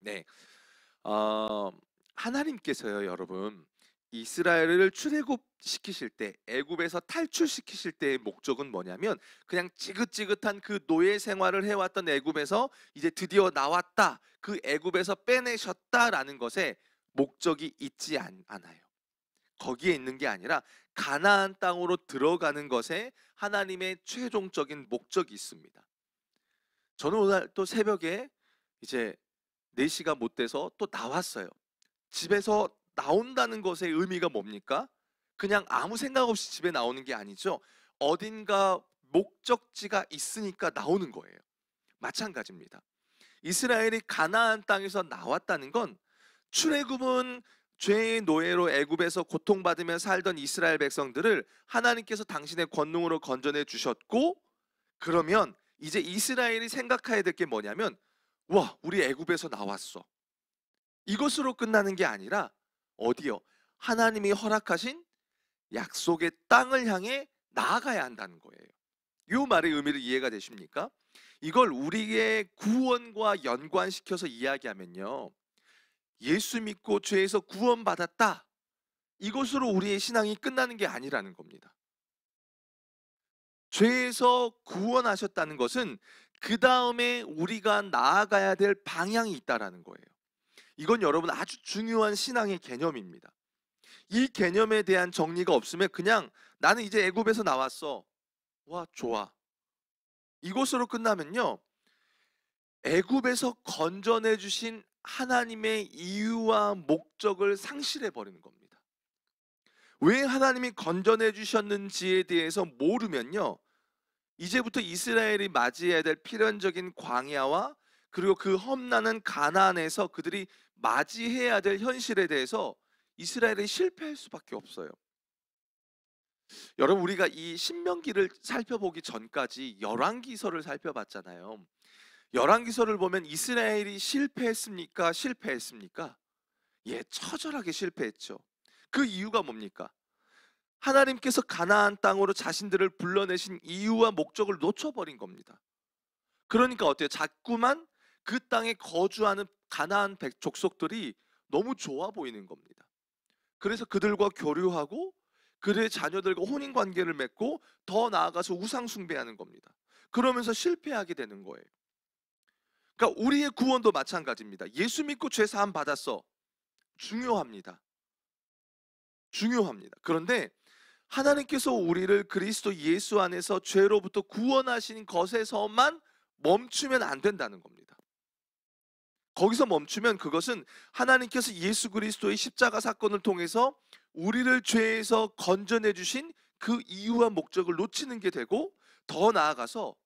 네. 어 하나님께서요, 여러분, 이스라엘을 출애굽시키실 때, 애굽에서 탈출시키실 때의 목적은 뭐냐면, 그냥 지긋지긋한 그 노예 생활을 해왔던 애굽에서 이제 드디어 나왔다, 그 애굽에서 빼내셨다라는 것에 목적이 있지 않아요. 거기에 있는 게 아니라 가나안 땅으로 들어가는 것에 하나님의 최종적인 목적이 있습니다. 저는 오늘 또 새벽에 이제 4시가 못 돼서 또 나왔어요. 집에서 나온다는 것의 의미가 뭡니까? 그냥 아무 생각 없이 집에 나오는 게 아니죠. 어딘가 목적지가 있으니까 나오는 거예요. 마찬가지입니다. 이스라엘이 가나안 땅에서 나왔다는 건, 출애굽은 죄의 노예로 애굽에서 고통받으며 살던 이스라엘 백성들을 하나님께서 당신의 권능으로 건져내 주셨고, 그러면 이제 이스라엘이 생각해야 될 게 뭐냐면, 와, 우리 애굽에서 나왔어. 이것으로 끝나는 게 아니라 어디요? 하나님이 허락하신 약속의 땅을 향해 나아가야 한다는 거예요. 이 말의 의미를 이해가 되십니까? 이걸 우리의 구원과 연관시켜서 이야기하면요, 예수 믿고 죄에서 구원받았다, 이것으로 우리의 신앙이 끝나는 게 아니라는 겁니다. 죄에서 구원하셨다는 것은 그 다음에 우리가 나아가야 될 방향이 있다라는 거예요. 이건 여러분 아주 중요한 신앙의 개념입니다. 이 개념에 대한 정리가 없으면 그냥 나는 이제 애굽에서 나왔어. 와, 좋아. 이것으로 끝나면요, 애굽에서 건져내 주신 하나님의 이유와 목적을 상실해 버리는 겁니다. 왜 하나님이 건져내 주셨는지에 대해서 모르면요, 이제부터 이스라엘이 맞이해야 될 필연적인 광야와, 그리고 그 험난한 가나안에서 그들이 맞이해야 될 현실에 대해서 이스라엘이 실패할 수밖에 없어요. 여러분, 우리가 이 신명기를 살펴보기 전까지 열왕기서를 살펴봤잖아요. 열왕기서를 보면 이스라엘이 실패했습니까? 실패했습니까? 예, 처절하게 실패했죠. 그 이유가 뭡니까? 하나님께서 가나안 땅으로 자신들을 불러내신 이유와 목적을 놓쳐버린 겁니다. 그러니까 어때요? 자꾸만 그 땅에 거주하는 가나안 족속들이 너무 좋아 보이는 겁니다. 그래서 그들과 교류하고 그들의 자녀들과 혼인 관계를 맺고 더 나아가서 우상 숭배하는 겁니다. 그러면서 실패하게 되는 거예요. 그러니까 우리의 구원도 마찬가지입니다. 예수 믿고 죄 사함 받았어. 중요합니다. 중요합니다. 그런데 하나님께서 우리를 그리스도 예수 안에서 죄로부터 구원하신 것에서만 멈추면 안 된다는 겁니다. 거기서 멈추면 그것은 하나님께서 예수 그리스도의 십자가 사건을 통해서 우리를 죄에서 건져내 주신 그 이유와 목적을 놓치는 게 되고, 더 나아가서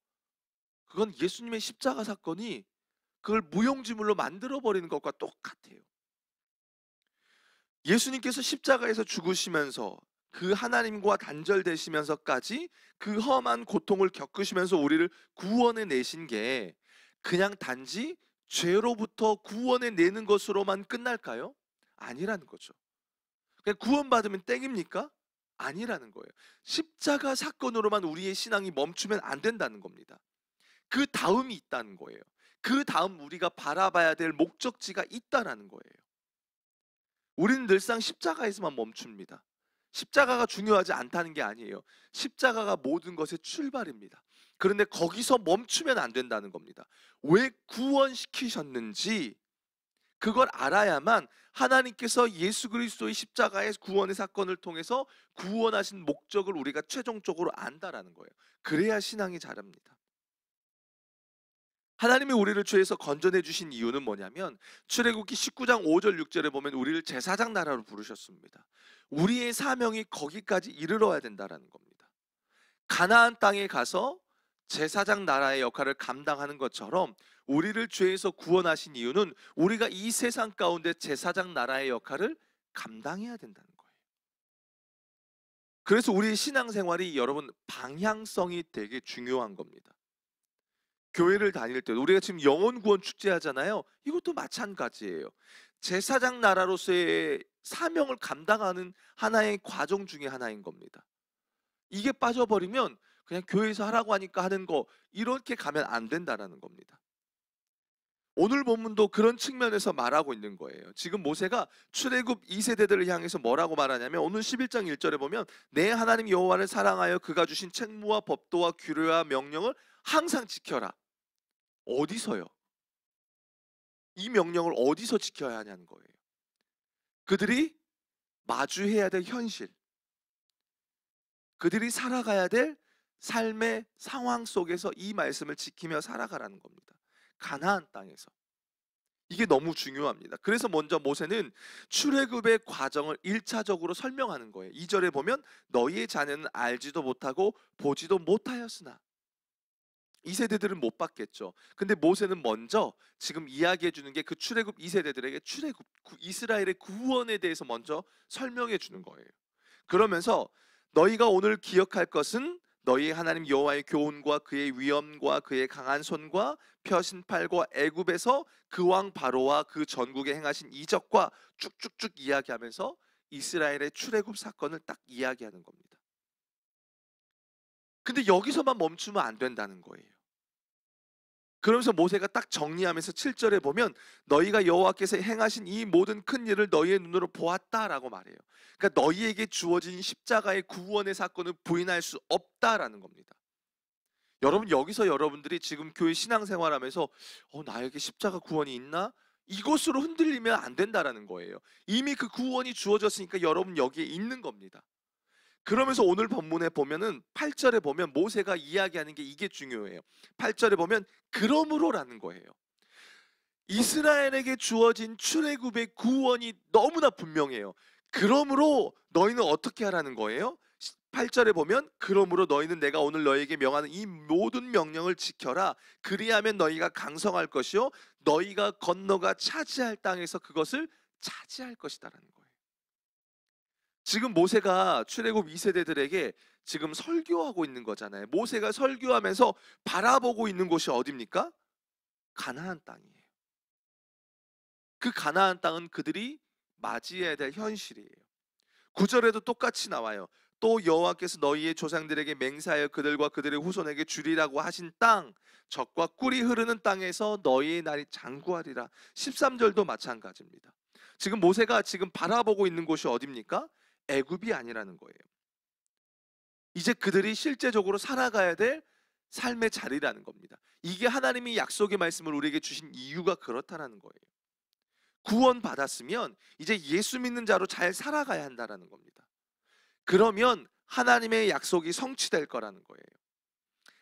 그건 예수님의 십자가 사건이 그걸 무용지물로 만들어 버리는 것과 똑같아요. 예수님께서 십자가에서 죽으시면서 그 하나님과 단절되시면서까지 그 험한 고통을 겪으시면서 우리를 구원해 내신 게 그냥 단지 죄로부터 구원해 내는 것으로만 끝날까요? 아니라는 거죠. 그냥 구원받으면 땡입니까? 아니라는 거예요. 십자가 사건으로만 우리의 신앙이 멈추면 안 된다는 겁니다. 그 다음이 있다는 거예요. 그 다음 우리가 바라봐야 될 목적지가 있다라는 거예요. 우리는 늘상 십자가에서만 멈춥니다. 십자가가 중요하지 않다는 게 아니에요. 십자가가 모든 것의 출발입니다. 그런데 거기서 멈추면 안 된다는 겁니다. 왜 구원시키셨는지 그걸 알아야만 하나님께서 예수 그리스도의 십자가의 구원의 사건을 통해서 구원하신 목적을 우리가 최종적으로 안다라는 거예요. 그래야 신앙이 자랍니다. 하나님이 우리를 죄에서 건져내 주신 이유는 뭐냐면, 출애굽기 19장 5절 6절에 보면 우리를 제사장 나라로 부르셨습니다. 우리의 사명이 거기까지 이르러야 된다라는 겁니다. 가나안 땅에 가서 제사장 나라의 역할을 감당하는 것처럼 우리를 죄에서 구원하신 이유는 우리가 이 세상 가운데 제사장 나라의 역할을 감당해야 된다는 거예요. 그래서 우리의 신앙생활이 여러분 방향성이 되게 중요한 겁니다. 교회를 다닐 때 우리가 지금 영혼 구원 축제 하잖아요. 이것도 마찬가지예요. 제사장 나라로서의 사명을 감당하는 하나의 과정 중에 하나인 겁니다. 이게 빠져버리면 그냥 교회에서 하라고 하니까 하는 거, 이렇게 가면 안 된다라는 겁니다. 오늘 본문도 그런 측면에서 말하고 있는 거예요. 지금 모세가 출애굽 2세대들을 향해서 뭐라고 말하냐면 오늘 11장 1절에 보면 내 하나님 여호와를 사랑하여 그가 주신 책무와 법도와 규례와 명령을 항상 지켜라. 어디서요? 이 명령을 어디서 지켜야 하냐는 거예요. 그들이 마주해야 될 현실, 그들이 살아가야 될 삶의 상황 속에서 이 말씀을 지키며 살아가라는 겁니다. 가나안 땅에서. 이게 너무 중요합니다. 그래서 먼저 모세는 출애굽의 과정을 1차적으로 설명하는 거예요. 2절에 보면 너희의 자녀는 알지도 못하고 보지도 못하였으나, 이 세대들은 못 봤겠죠. 근데 모세는 먼저 지금 이야기해 주는 게 그 출애굽 2세대들에게 출애굽 이스라엘의 구원에 대해서 먼저 설명해 주는 거예요. 그러면서 너희가 오늘 기억할 것은 너희 하나님 여호와의 교훈과 그의 위엄과 그의 강한 손과 펴신 팔과 애굽에서 그 왕 바로와 그 전국에 행하신 이적과 쭉쭉쭉 이야기하면서 이스라엘의 출애굽 사건을 딱 이야기하는 겁니다. 근데 여기서만 멈추면 안 된다는 거예요. 그러면서 모세가 딱 정리하면서 7절에 보면 너희가 여호와께서 행하신 이 모든 큰 일을 너희의 눈으로 보았다라고 말해요. 그러니까 너희에게 주어진 십자가의 구원의 사건을 부인할 수 없다라는 겁니다. 여러분, 여기서 여러분들이 지금 교회 신앙생활하면서 나에게 십자가 구원이 있나? 이것으로 흔들리면 안 된다라는 거예요. 이미 그 구원이 주어졌으니까 여러분 여기에 있는 겁니다. 그러면서 오늘 본문에 보면은 8절에 보면 모세가 이야기하는 게 이게 중요해요. 8절에 보면 그러므로라는 거예요. 이스라엘에게 주어진 출애굽의 구원이 너무나 분명해요. 그러므로 너희는 어떻게 하라는 거예요? 8절에 보면 그러므로 너희는 내가 오늘 너희에게 명하는 이 모든 명령을 지켜라. 그리하면 너희가 강성할 것이요 너희가 건너가 차지할 땅에서 그것을 차지할 것이다라는 거예요. 지금 모세가 출애굽 2세대들에게 지금 설교하고 있는 거잖아요. 모세가 설교하면서 바라보고 있는 곳이 어디입니까? 가나안 땅이에요. 그 가나안 땅은 그들이 맞이해야 될 현실이에요. 9절에도 똑같이 나와요. 또 여호와께서 너희의 조상들에게 맹세하여 그들과 그들의 후손에게 주리라고 하신 땅, 젖과 꿀이 흐르는 땅에서 너희의 날이 장구하리라. 13절도 마찬가지입니다. 지금 모세가 지금 바라보고 있는 곳이 어디입니까? 애굽이 아니라는 거예요. 이제 그들이 실제적으로 살아가야 될 삶의 자리라는 겁니다. 이게 하나님이 약속의 말씀을 우리에게 주신 이유가 그렇다는 거예요. 구원 받았으면 이제 예수 믿는 자로 잘 살아가야 한다는 겁니다. 그러면 하나님의 약속이 성취될 거라는 거예요.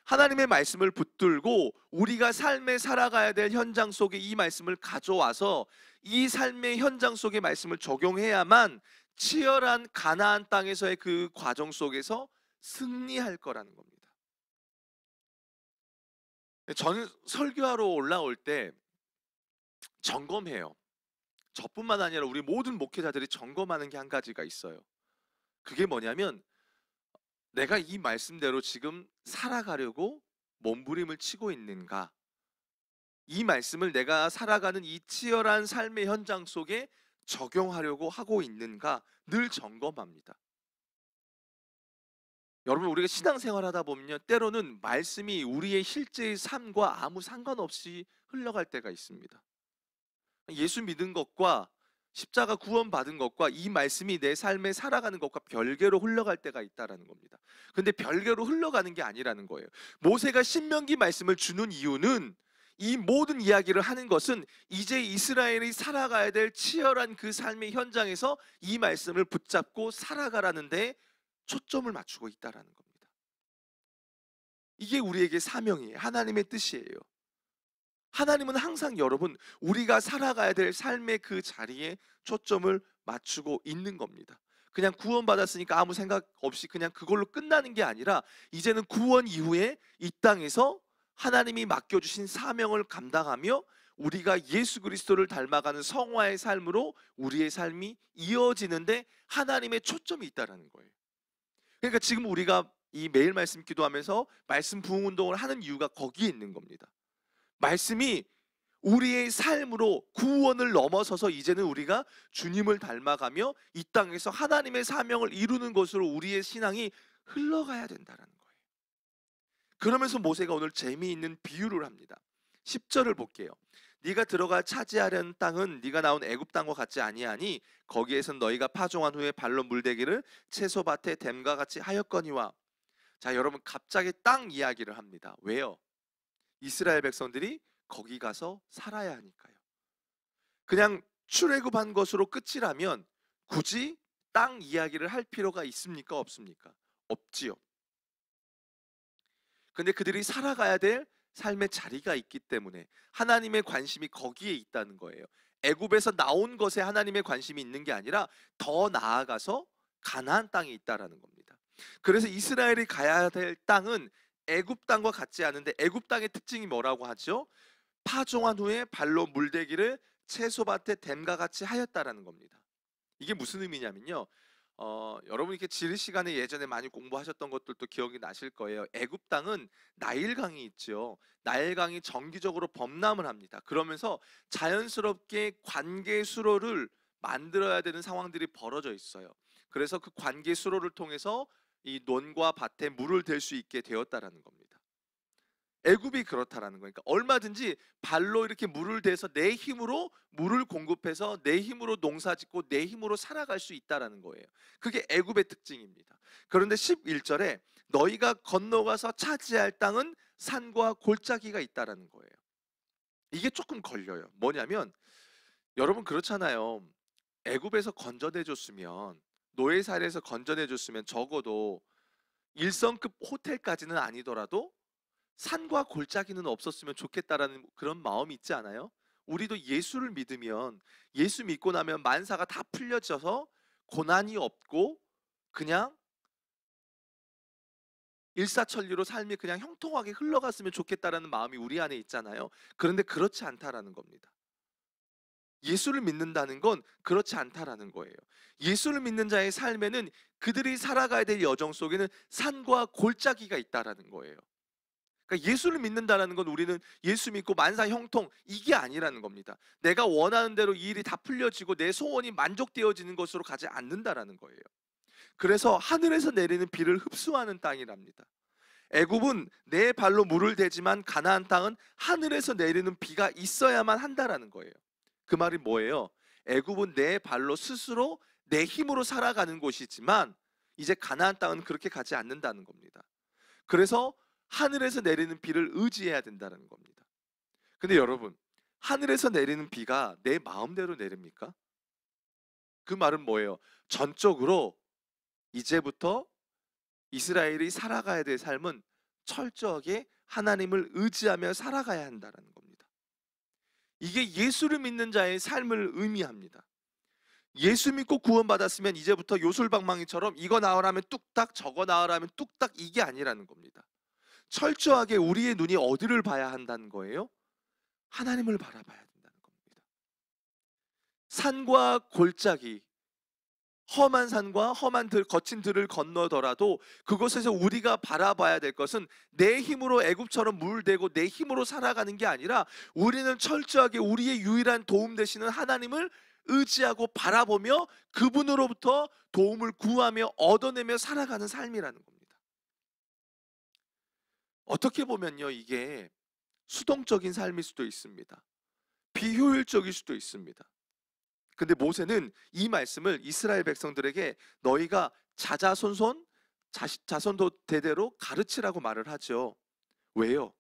하나님의 말씀을 붙들고 우리가 삶에 살아가야 될 현장 속에 이 말씀을 가져와서 이 삶의 현장 속의 말씀을 적용해야만 치열한 가나안 땅에서의 그 과정 속에서 승리할 거라는 겁니다. 저는 설교하러 올라올 때 점검해요. 저뿐만 아니라 우리 모든 목회자들이 점검하는 게 한 가지가 있어요. 그게 뭐냐면 내가 이 말씀대로 지금 살아가려고 몸부림을 치고 있는가? 이 말씀을 내가 살아가는 이 치열한 삶의 현장 속에 적용하려고 하고 있는가? 늘 점검합니다. 여러분, 우리가 신앙생활 하다 보면요, 때로는 말씀이 우리의 실제의 삶과 아무 상관없이 흘러갈 때가 있습니다. 예수 믿은 것과 십자가 구원받은 것과 이 말씀이 내 삶에 살아가는 것과 별개로 흘러갈 때가 있다라는 겁니다. 근데 별개로 흘러가는 게 아니라는 거예요. 모세가 신명기 말씀을 주는 이유는 이 모든 이야기를 하는 것은 이제 이스라엘이 살아가야 될 치열한 그 삶의 현장에서 이 말씀을 붙잡고 살아가라는 데 초점을 맞추고 있다라는 겁니다. 이게 우리에게 사명이에요. 하나님의 뜻이에요. 하나님은 항상 여러분 우리가 살아가야 될 삶의 그 자리에 초점을 맞추고 있는 겁니다. 그냥 구원받았으니까 아무 생각 없이 그냥 그걸로 끝나는 게 아니라 이제는 구원 이후에 이 땅에서 하나님이 맡겨주신 사명을 감당하며 우리가 예수 그리스도를 닮아가는 성화의 삶으로 우리의 삶이 이어지는데 하나님의 초점이 있다는 거예요. 그러니까 지금 우리가 이 매일 말씀 기도하면서 말씀 부흥 운동을 하는 이유가 거기에 있는 겁니다. 말씀이 우리의 삶으로 구원을 넘어서서 이제는 우리가 주님을 닮아가며 이 땅에서 하나님의 사명을 이루는 것으로 우리의 신앙이 흘러가야 된다는 거예요. 그러면서 모세가 오늘 재미있는 비유를 합니다. 10절을 볼게요. 네가 들어가 차지하려는 땅은 네가 나온 애굽 땅과 같지 아니하니 거기에선 너희가 파종한 후에 발로 물대기를 채소밭에 댐과 같이 하였거니와. 자, 여러분 갑자기 땅 이야기를 합니다. 왜요? 이스라엘 백성들이 거기 가서 살아야 하니까요. 그냥 출애굽한 것으로 끝이라면 굳이 땅 이야기를 할 필요가 있습니까? 없습니까? 없지요. 근데 그들이 살아가야 될 삶의 자리가 있기 때문에 하나님의 관심이 거기에 있다는 거예요. 애굽에서 나온 것에 하나님의 관심이 있는 게 아니라 더 나아가서 가나안 땅에 있다라는 겁니다. 그래서 이스라엘이 가야 될 땅은 애굽 땅과 같지 않은데, 애굽 땅의 특징이 뭐라고 하죠? 파종한 후에 발로 물대기를 채소밭에 댐과 같이 하였다라는 겁니다. 이게 무슨 의미냐면요. 여러분 이렇게 지리 시간에 예전에 많이 공부하셨던 것들도 기억이 나실 거예요. 애굽 땅은 나일강이 있죠. 나일강이 정기적으로 범람을 합니다. 그러면서 자연스럽게 관계 수로를 만들어야 되는 상황들이 벌어져 있어요. 그래서 그 관계 수로를 통해서 이 논과 밭에 물을 댈 수 있게 되었다라는 겁니다. 애굽이 그렇다라는 거니까 얼마든지 발로 이렇게 물을 대서 내 힘으로 물을 공급해서 내 힘으로 농사짓고 내 힘으로 살아갈 수 있다라는 거예요. 그게 애굽의 특징입니다. 그런데 11절에 너희가 건너가서 차지할 땅은 산과 골짜기가 있다라는 거예요. 이게 조금 걸려요. 뭐냐면 여러분 그렇잖아요. 애굽에서 건져내 줬으면, 노예살에서 건져내 줬으면 적어도 1성급 호텔까지는 아니더라도 산과 골짜기는 없었으면 좋겠다라는 그런 마음이 있지 않아요? 우리도 예수를 믿으면, 예수 믿고 나면 만사가 다 풀려져서 고난이 없고 그냥 일사천리로 삶이 그냥 형통하게 흘러갔으면 좋겠다라는 마음이 우리 안에 있잖아요. 그런데 그렇지 않다라는 겁니다. 예수를 믿는다는 건 그렇지 않다라는 거예요. 예수를 믿는 자의 삶에는 그들이 살아가야 될 여정 속에는 산과 골짜기가 있다라는 거예요. 그러니까 예수를 믿는다라는 건 우리는 예수 믿고 만사 형통 이게 아니라는 겁니다. 내가 원하는 대로 이 일이 다 풀려지고 내 소원이 만족되어지는 것으로 가지 않는다라는 거예요. 그래서 하늘에서 내리는 비를 흡수하는 땅이랍니다. 애굽은 내 발로 물을 대지만 가나안 땅은 하늘에서 내리는 비가 있어야만 한다라는 거예요. 그 말이 뭐예요? 애굽은 내 발로 스스로 내 힘으로 살아가는 곳이지만 이제 가나안 땅은 그렇게 가지 않는다는 겁니다. 그래서 하늘에서 내리는 비를 의지해야 된다는 겁니다. 근데 여러분, 하늘에서 내리는 비가 내 마음대로 내립니까? 그 말은 뭐예요? 전적으로 이제부터 이스라엘이 살아가야 될 삶은 철저하게 하나님을 의지하며 살아가야 한다는 겁니다. 이게 예수를 믿는 자의 삶을 의미합니다. 예수 믿고 구원받았으면 이제부터 요술방망이처럼 이거 나오라면 뚝딱, 저거 나오라면 뚝딱, 이게 아니라는 겁니다. 철저하게 우리의 눈이 어디를 봐야 한다는 거예요? 하나님을 바라봐야 된다는 겁니다. 산과 골짜기, 험한 산과 험한 거친 들을 건너더라도 그곳에서 우리가 바라봐야 될 것은 내 힘으로 애굽처럼 물 대고 내 힘으로 살아가는 게 아니라 우리는 철저하게 우리의 유일한 도움 되시는 하나님을 의지하고 바라보며 그분으로부터 도움을 구하며 얻어내며 살아가는 삶이라는 겁니다. 어떻게 보면요, 이게 수동적인 삶일 수도 있습니다. 비효율적일 수도 있습니다. 근데 모세는 이 말씀을 이스라엘 백성들에게 너희가 자자손손 자손도 대대로 가르치라고 말을 하죠. 왜요?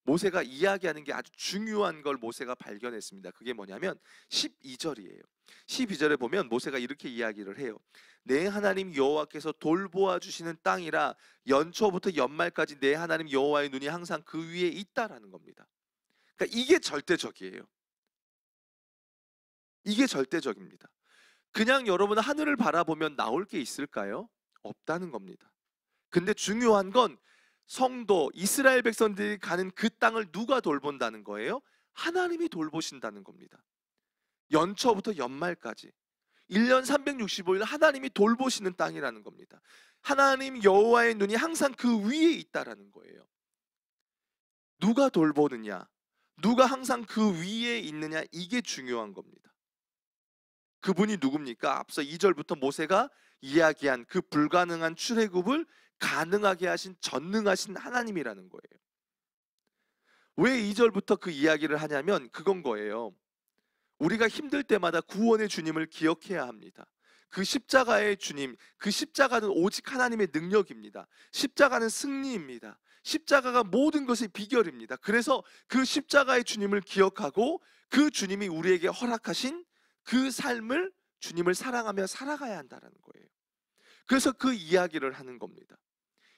모세가 이야기하는 게 아주 중요한 걸 모세가 발견했습니다. 그게 뭐냐면 12절이에요. 12절에 보면 모세가 이렇게 이야기를 해요. 내 하나님 여호와께서 돌보아 주시는 땅이라 연초부터 연말까지 내 하나님 여호와의 눈이 항상 그 위에 있다라는 겁니다. 그러니까 이게 절대적이에요. 이게 절대적입니다. 그냥 여러분 하늘을 바라보면 나올 게 있을까요? 없다는 겁니다. 근데 중요한 건 성도 이스라엘 백성들이 가는 그 땅을 누가 돌본다는 거예요? 하나님이 돌보신다는 겁니다. 연초부터 연말까지 1년 365일 하나님이 돌보시는 땅이라는 겁니다. 하나님 여호와의 눈이 항상 그 위에 있다라는 거예요. 누가 돌보느냐, 누가 항상 그 위에 있느냐, 이게 중요한 겁니다. 그분이 누굽니까? 앞서 2절부터 모세가 이야기한 그 불가능한 출애굽을 가능하게 하신 전능하신 하나님이라는 거예요. 왜 2절부터 그 이야기를 하냐면 그건 거예요. 우리가 힘들 때마다 구원의 주님을 기억해야 합니다. 그 십자가의 주님, 그 십자가는 오직 하나님의 능력입니다. 십자가는 승리입니다. 십자가가 모든 것의 비결입니다. 그래서 그 십자가의 주님을 기억하고 그 주님이 우리에게 허락하신 그 삶을 주님을 사랑하며 살아가야 한다는 거예요. 그래서 그 이야기를 하는 겁니다.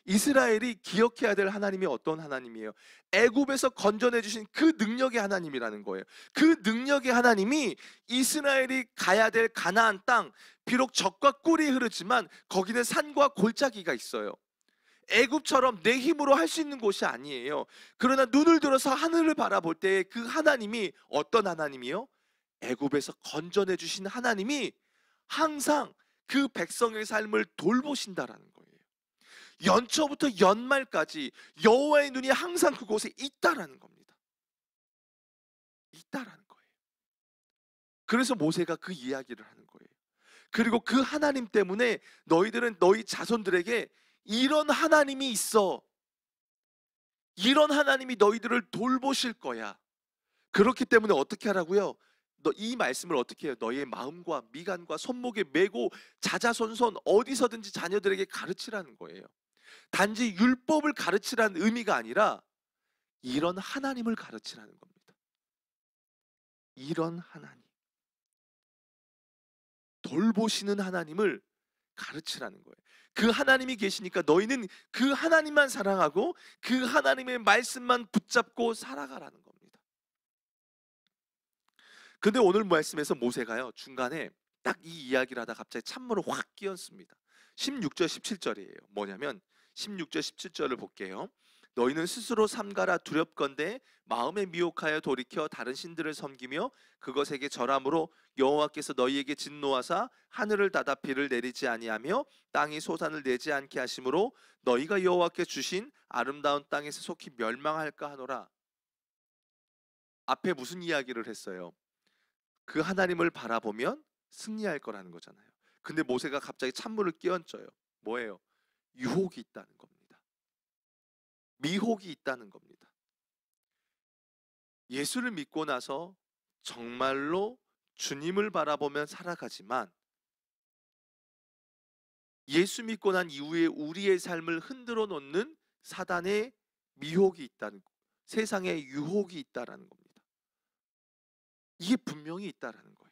이스라엘이 기억해야 될 하나님이 어떤 하나님이에요? 애굽에서 건져내 주신 그 능력의 하나님이라는 거예요. 그 능력의 하나님이 이스라엘이 가야 될 가나안 땅, 비록 젖과 꿀이 흐르지만 거기는 산과 골짜기가 있어요. 애굽처럼 내 힘으로 할 수 있는 곳이 아니에요. 그러나 눈을 들어서 하늘을 바라볼 때 그 하나님이 어떤 하나님이요? 애굽에서 건져내 주신 하나님이 항상 그 백성의 삶을 돌보신다라는 거예요. 연초부터 연말까지 여호와의 눈이 항상 그곳에 있다라는 겁니다. 있다라는 거예요. 그래서 모세가 그 이야기를 하는 거예요. 그리고 그 하나님 때문에 너희들은 너희 자손들에게 이런 하나님이 있어. 이런 하나님이 너희들을 돌보실 거야. 그렇기 때문에 어떻게 하라고요? 이 말씀을 어떻게 해요? 너희의 마음과 미간과 손목에 메고 자자손손 어디서든지 자녀들에게 가르치라는 거예요. 단지 율법을 가르치라는 의미가 아니라 이런 하나님을 가르치라는 겁니다. 이런 하나님, 돌보시는 하나님을 가르치라는 거예요. 그 하나님이 계시니까 너희는 그 하나님만 사랑하고 그 하나님의 말씀만 붙잡고 살아가라는 겁니다. 근데 오늘 말씀에서 모세가요, 중간에 딱 이 이야기를 하다 갑자기 찬물을 확 끼얹습니다. 16절 17절이에요. 뭐냐면 16절 17절을 볼게요. 너희는 스스로 삼가라. 두렵건대 마음에 미혹하여 돌이켜 다른 신들을 섬기며 그것에게 절함으로 여호와께서 너희에게 진노하사 하늘을 닫아 비를 내리지 아니하며 땅이 소산을 내지 않게 하심으로 너희가 여호와께 주신 아름다운 땅에서 속히 멸망할까 하노라. 앞에 무슨 이야기를 했어요? 그 하나님을 바라보면 승리할 거라는 거잖아요. 근데 모세가 갑자기 찬물을 끼얹어요. 뭐예요? 유혹이 있다는 겁니다. 미혹이 있다는 겁니다. 예수를 믿고 나서 정말로 주님을 바라보면 살아가지만 예수 믿고 난 이후에 우리의 삶을 흔들어 놓는 사단의 미혹이 있다는, 세상의 유혹이 있다라는 겁니다. 이게 분명히 있다라는 거예요.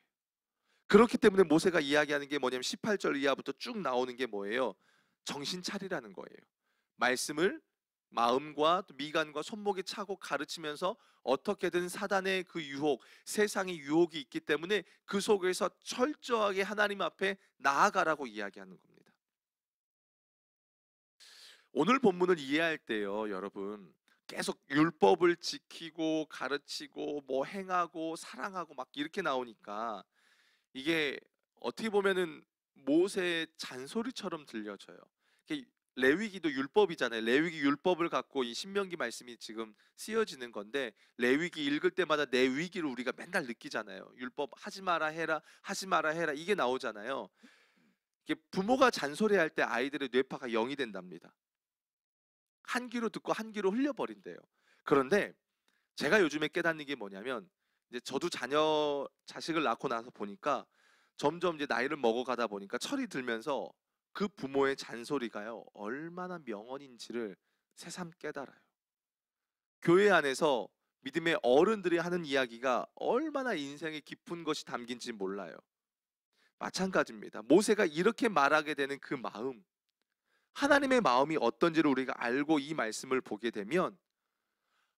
그렇기 때문에 모세가 이야기하는 게 뭐냐면 18절 이하부터 쭉 나오는 게 뭐예요? 정신 차리라는 거예요. 말씀을 마음과 또 미간과 손목에 차고 가르치면서 어떻게든 사단의 그 유혹, 세상의 유혹이 있기 때문에 그 속에서 철저하게 하나님 앞에 나아가라고 이야기하는 겁니다. 오늘 본문을 이해할 때요, 여러분, 계속 율법을 지키고 가르치고 뭐 행하고 사랑하고 막 이렇게 나오니까 이게 어떻게 보면은 모세의 잔소리처럼 들려져요. 레위기도 율법이잖아요. 레위기 율법을 갖고 이 신명기 말씀이 지금 쓰여지는 건데, 레위기 읽을 때마다 내 위기를 우리가 맨날 느끼잖아요. 율법 하지 마라 해라, 하지 마라 해라, 이게 나오잖아요. 이게 부모가 잔소리할 때 아이들의 뇌파가 0이 된답니다. 한 귀로 듣고 한 귀로 흘려버린대요. 그런데 제가 요즘에 깨닫는 게 뭐냐면, 이제 저도 자식을 낳고 나서 보니까 점점 이제 나이를 먹어가다 보니까 철이 들면서 그 부모의 잔소리가요, 얼마나 명언인지를 새삼 깨달아요. 교회 안에서 믿음의 어른들이 하는 이야기가 얼마나 인생의 깊은 것이 담긴지 몰라요. 마찬가지입니다. 모세가 이렇게 말하게 되는 그 마음, 하나님의 마음이 어떤지를 우리가 알고 이 말씀을 보게 되면,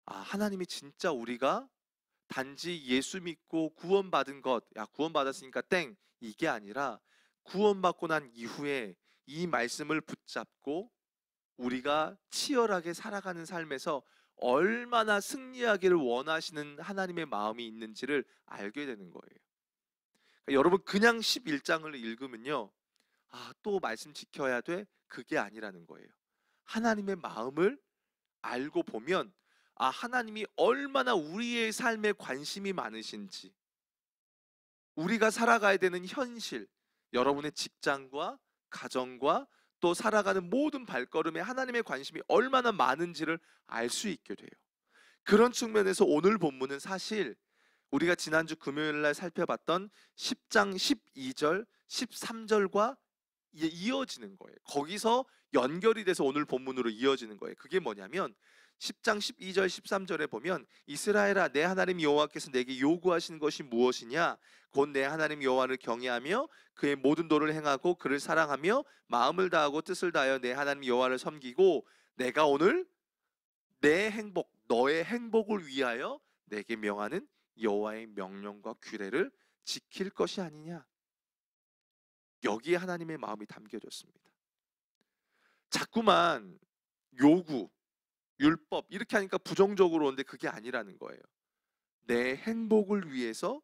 아, 하나님이 진짜 우리가 단지 예수 믿고 구원받은 것, 야 구원받았으니까 땡, 이게 아니라 구원받고 난 이후에 이 말씀을 붙잡고 우리가 치열하게 살아가는 삶에서 얼마나 승리하기를 원하시는 하나님의 마음이 있는지를 알게 되는 거예요. 그러니까 여러분, 그냥 11장을 읽으면요, 아, 또 말씀 지켜야 돼? 그게 아니라는 거예요. 하나님의 마음을 알고 보면, 아, 하나님이 얼마나 우리의 삶에 관심이 많으신지, 우리가 살아가야 되는 현실, 여러분의 직장과 가정과 또 살아가는 모든 발걸음에 하나님의 관심이 얼마나 많은지를 알 수 있게 돼요. 그런 측면에서 오늘 본문은 사실 우리가 지난주 금요일 날 살펴봤던 10장 12절, 13절과 이어지는 거예요. 거기서 연결이 돼서 오늘 본문으로 이어지는 거예요. 그게 뭐냐면 10장 12절 13절에 보면 이스라엘아 내 하나님 여호와께서 내게 요구하시는 것이 무엇이냐 곧 내 하나님 여호와를 경외하며 그의 모든 도를 행하고 그를 사랑하며 마음을 다하고 뜻을 다하여 내 하나님 여호와를 섬기고 내가 오늘 내 행복 너의 행복을 위하여 내게 명하는 여호와의 명령과 규례를 지킬 것이 아니냐. 여기에 하나님의 마음이 담겨졌습니다. 자꾸만 요구, 율법 이렇게 하니까 부정적으로 오는데 그게 아니라는 거예요. 내 행복을 위해서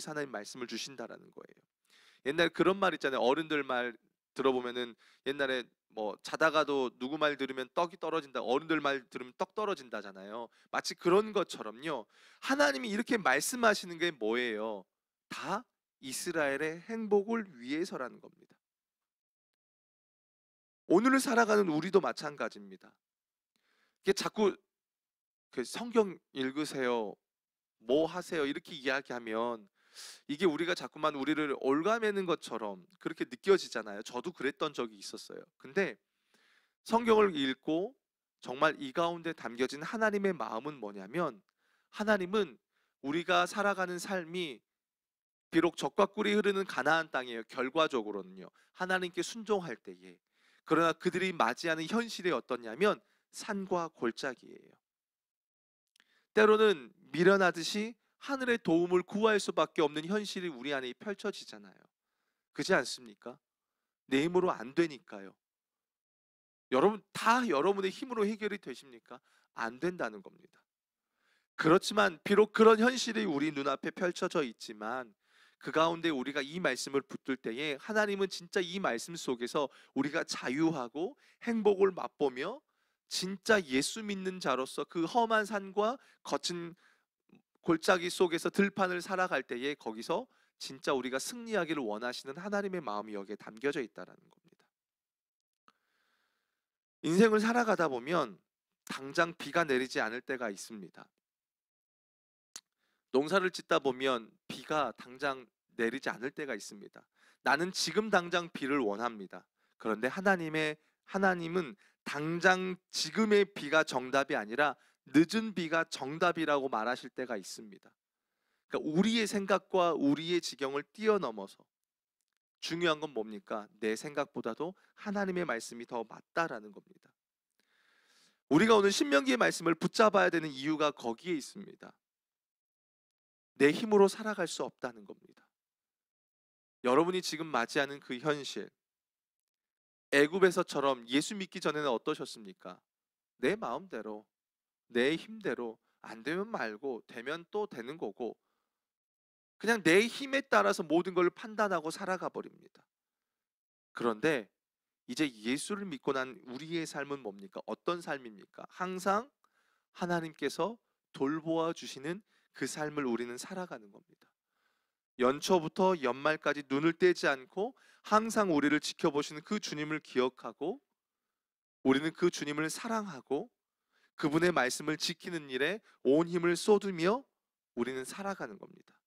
하나님 말씀을 주신다라는 거예요. 옛날 그런 말 있잖아요. 어른들 말 들어보면은 옛날에 뭐 자다가도 누구 말 들으면 떡이 떨어진다. 어른들 말 들으면 떡 떨어진다잖아요. 마치 그런 것처럼요. 하나님이 이렇게 말씀하시는 게 뭐예요? 다 이스라엘의 행복을 위해서라는 겁니다. 오늘을 살아가는 우리도 마찬가지입니다. 이게 자꾸 성경 읽으세요, 뭐 하세요 이렇게 이야기하면 이게 우리가 자꾸만 우리를 올가매는 것처럼 그렇게 느껴지잖아요. 저도 그랬던 적이 있었어요. 근데 성경을 읽고 정말 이 가운데 담겨진 하나님의 마음은 뭐냐면 하나님은 우리가 살아가는 삶이 비록 젖과 꿀이 흐르는 가나안 땅이에요. 결과적으로는요. 하나님께 순종할 때에. 그러나 그들이 맞이하는 현실이 어떠냐면 산과 골짜기예요. 때로는 미련하듯이 하늘의 도움을 구할 수밖에 없는 현실이 우리 안에 펼쳐지잖아요. 그렇지 않습니까? 내 힘으로 안 되니까요. 여러분 다 여러분의 힘으로 해결이 되십니까? 안 된다는 겁니다. 그렇지만 비록 그런 현실이 우리 눈앞에 펼쳐져 있지만 그 가운데 우리가 이 말씀을 붙들 때에 하나님은 진짜 이 말씀 속에서 우리가 자유하고 행복을 맛보며 진짜 예수 믿는 자로서 그 험한 산과 거친 골짜기 속에서 들판을 살아갈 때에 거기서 진짜 우리가 승리하기를 원하시는 하나님의 마음이 여기에 담겨져 있다는 겁니다. 인생을 살아가다 보면 당장 비가 내리지 않을 때가 있습니다. 농사를 짓다 보면 비가 당장 내리지 않을 때가 있습니다. 나는 지금 당장 비를 원합니다. 그런데 하나님은 당장 지금의 비가 정답이 아니라 늦은 비가 정답이라고 말하실 때가 있습니다. 그러니까 우리의 생각과 우리의 지경을 뛰어넘어서 중요한 건 뭡니까? 내 생각보다도 하나님의 말씀이 더 맞다라는 겁니다. 우리가 오늘 신명기의 말씀을 붙잡아야 되는 이유가 거기에 있습니다. 내 힘으로 살아갈 수 없다는 겁니다. 여러분이 지금 맞이하는 그 현실, 애굽에서처럼 예수 믿기 전에는 어떠셨습니까? 내 마음대로, 내 힘대로 안 되면 말고 되면 또 되는 거고 그냥 내 힘에 따라서 모든 걸 판단하고 살아가 버립니다. 그런데 이제 예수를 믿고 난 우리의 삶은 뭡니까? 어떤 삶입니까? 항상 하나님께서 돌보아 주시는 그 삶을 우리는 살아가는 겁니다. 연초부터 연말까지 눈을 떼지 않고 항상 우리를 지켜보시는 그 주님을 기억하고 우리는 그 주님을 사랑하고 그분의 말씀을 지키는 일에 온 힘을 쏟으며 우리는 살아가는 겁니다.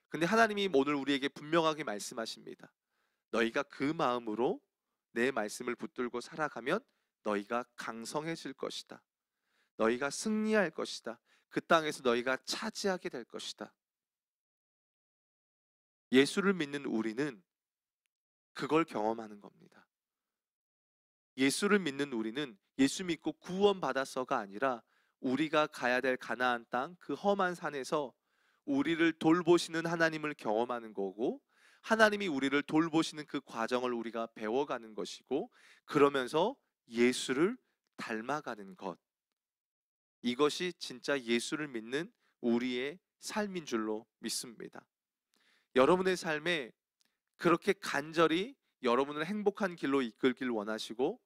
근데 하나님이 오늘 우리에게 분명하게 말씀하십니다. 너희가 그 마음으로 내 말씀을 붙들고 살아가면 너희가 강성해질 것이다. 너희가 승리할 것이다. 그 땅에서 너희가 차지하게 될 것이다. 예수를 믿는 우리는 그걸 경험하는 겁니다. 예수를 믿는 우리는 예수 믿고 구원받았어가 아니라 우리가 가야 될 가나안 땅, 그 험한 산에서 우리를 돌보시는 하나님을 경험하는 거고 하나님이 우리를 돌보시는 그 과정을 우리가 배워가는 것이고 그러면서 예수를 닮아가는 것. 이것이 진짜 예수를 믿는 우리의 삶인 줄로 믿습니다. 여러분의 삶에 그렇게 간절히 여러분을 행복한 길로 이끌길 원하시고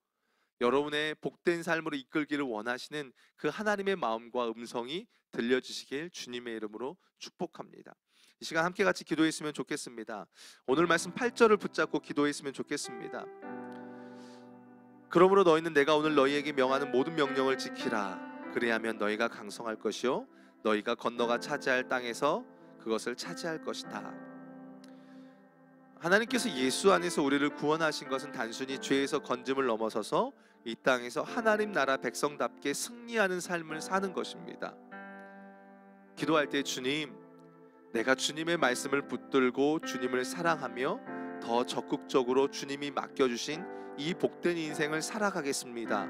여러분의 복된 삶으로 이끌기를 원하시는 그 하나님의 마음과 음성이 들려주시길 주님의 이름으로 축복합니다. 이 시간 함께 같이 기도했으면 좋겠습니다. 오늘 말씀 8절을 붙잡고 기도했으면 좋겠습니다. 그러므로 너희는 내가 오늘 너희에게 명하는 모든 명령을 지키라. 그리하면 너희가 강성할 것이요 너희가 건너가 차지할 땅에서 그것을 차지할 것이다. 하나님께서 예수 안에서 우리를 구원하신 것은 단순히 죄에서 건짐을 넘어서서 이 땅에서 하나님 나라 백성답게 승리하는 삶을 사는 것입니다. 기도할 때 주님, 내가 주님의 말씀을 붙들고 주님을 사랑하며 더 적극적으로 주님이 맡겨주신 이 복된 인생을 살아가겠습니다.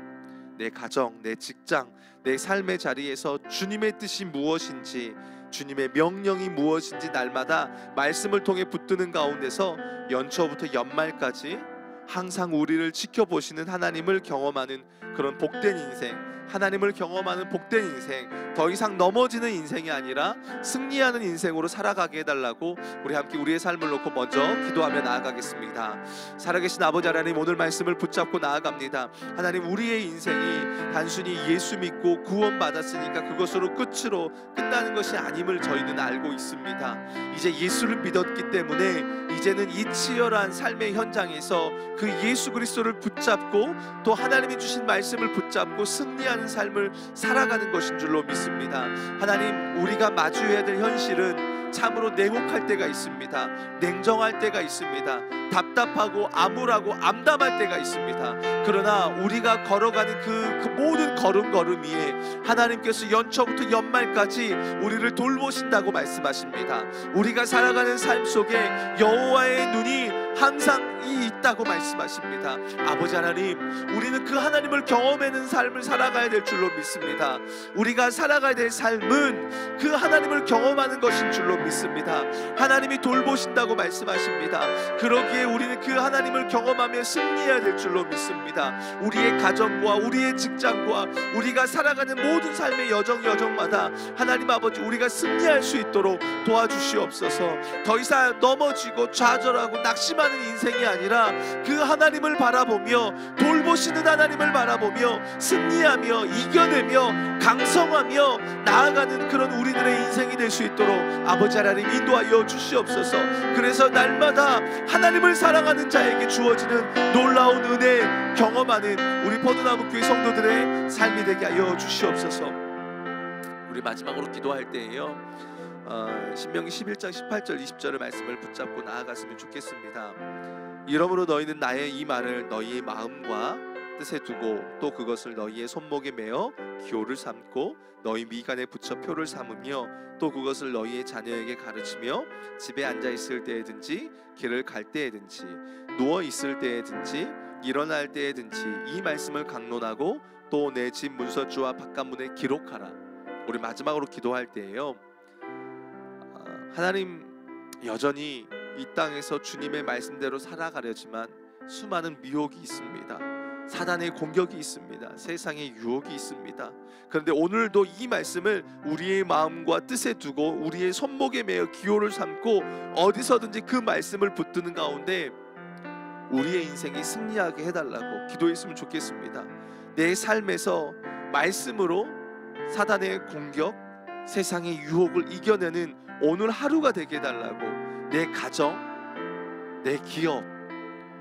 내 가정, 내 직장, 내 삶의 자리에서 주님의 뜻이 무엇인지, 주님의 명령이 무엇인지 날마다 말씀을 통해 붙드는 가운데서 연초부터 연말까지 항상 우리를 지켜보시는 하나님을 경험하는 그런 복된 인생, 하나님을 경험하는 복된 인생, 더 이상 넘어지는 인생이 아니라 승리하는 인생으로 살아가게 해달라고 우리 함께 우리의 삶을 놓고 먼저 기도하며 나아가겠습니다. 살아계신 아버지 하나님, 오늘 말씀을 붙잡고 나아갑니다. 하나님, 우리의 인생이 단순히 예수 믿고 구원받았으니까 그것으로 끝으로 끝나는 것이 아님을 저희는 알고 있습니다. 이제 예수를 믿었기 때문에 이제는 이 치열한 삶의 현장에서 그 예수 그리스도를 붙잡고 또 하나님이 주신 말씀을 붙잡고 승리하는 삶을 살아가는 것인 줄로 믿습니다. 하나님, 우리가 마주해야 될 현실은 참으로 냉혹할 때가 있습니다. 냉정할 때가 있습니다. 답답하고 암울하고 암담할 때가 있습니다. 그러나 우리가 걸어가는 그 모든 걸음 위에 하나님께서 연초부터 연말까지 우리를 돌보신다고 말씀하십니다. 우리가 살아가는 삶 속에 여호와의 눈이 항상 있다고 말씀하십니다. 아버지 하나님, 우리는 그 하나님을 경험하는 삶을 살아가야 될 줄로 믿습니다. 우리가 살아가야 될 삶은 그 하나님을 경험하는 것인 줄로 믿습니다. 하나님이 돌보신다고 말씀하십니다. 그러기에 우리는 그 하나님을 경험하며 승리해야 될 줄로 믿습니다. 우리의 가정과 우리의 직장과 우리가 살아가는 모든 삶의 여정마다 하나님 아버지, 우리가 승리할 수 있도록 도와주시옵소서. 더 이상 넘어지고 좌절하고 낙심하는 인생이 아니라 그 하나님을 바라보며, 돌보시는 하나님을 바라보며 승리하며 이겨내며 강성하며 나아가는 그런 우리들의 인생이 될 수 있도록 아버지 하나님 인도하여 주시옵소서. 그래서 날마다 하나님을 사랑하는 자에게 주어지는 놀라운 은혜 경험하는 우리 포도나무교회 성도들의 삶이 되게 하여 주시옵소서. 우리 마지막으로 기도할 때에요, 신명기 11장 18절 20절의 말씀을 붙잡고 나아갔으면 좋겠습니다. 이러므로 너희는 나의 이 말을 너희의 마음과 뜻에 두고 또 그것을 너희의 손목에 매어 기호를 삼고 너희 미간에 붙여 표를 삼으며 또 그것을 너희의 자녀에게 가르치며 집에 앉아 있을 때에든지 길을 갈 때에든지 누워 있을 때에든지 일어날 때에든지 이 말씀을 강론하고 또 내 집 문서주와 바깥문에 기록하라. 우리 마지막으로 기도할 때에요, 하나님, 여전히 이 땅에서 주님의 말씀대로 살아가려지만 수많은 미혹이 있습니다. 사단의 공격이 있습니다. 세상의 유혹이 있습니다. 그런데 오늘도 이 말씀을 우리의 마음과 뜻에 두고 우리의 손목에 매어 기호를 삼고 어디서든지 그 말씀을 붙드는 가운데 우리의 인생이 승리하게 해달라고 기도했으면 좋겠습니다. 내 삶에서 말씀으로 사단의 공격, 세상의 유혹을 이겨내는 오늘 하루가 되게 해달라고, 내 가정, 내 기업,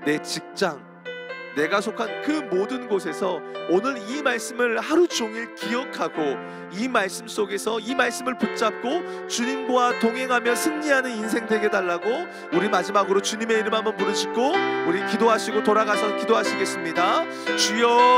내 직장, 내가 속한 그 모든 곳에서 오늘 이 말씀을 하루 종일 기억하고 이 말씀 속에서 이 말씀을 붙잡고 주님과 동행하며 승리하는 인생 되게 해달라고, 우리 마지막으로 주님의 이름 한번 부르시고 우리 기도하시고 돌아가서 기도하시겠습니다. 주여.